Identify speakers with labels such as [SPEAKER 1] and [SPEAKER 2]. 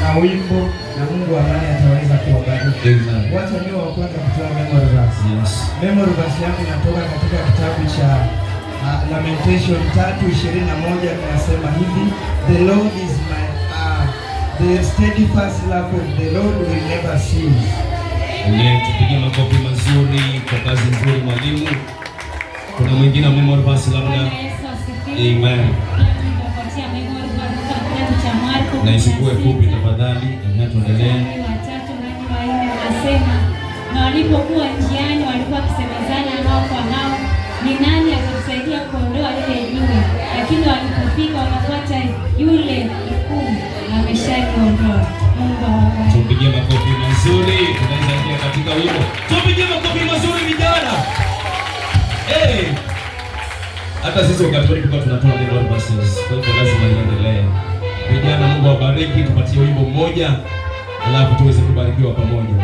[SPEAKER 1] na wimbo, na Mungu amani ataweza kuwabariki. Wacha niwe wa kwanza kutoa memory verse.
[SPEAKER 2] Yes.
[SPEAKER 1] Memory verse yangu inatoka katika kitabu cha Lamentation 3:21, tunasema hivi: The Lord is my the steadfast love of the Lord will never cease.
[SPEAKER 2] Amen. Tupige makofi mazuri kwa kazi nzuri mwalimu. Kuna mwingine wa memory verse labda? Amen. Na isikuwe fupi tafadhali. Tuendelee.
[SPEAKER 3] Na walipokuwa njiani walikuwa kisemezana hao kwa hao, ni nani atatusaidia kuondoa lile jiwe? Lakini walipofika wakapata yule mkuu ameshaliondoa. Mungu awabariki.
[SPEAKER 2] Tupige makofi mazuri. Tunaweza ingia katika wimbo. Tupige makofi mazuri vijana. Hata sisi wakati tulikuwa tunatoa memory verses, kwa hivyo lazima iendelee. Vijana, Mungu awabariki. Tupatie wimbo mmoja alafu tuweze kubarikiwa pamoja.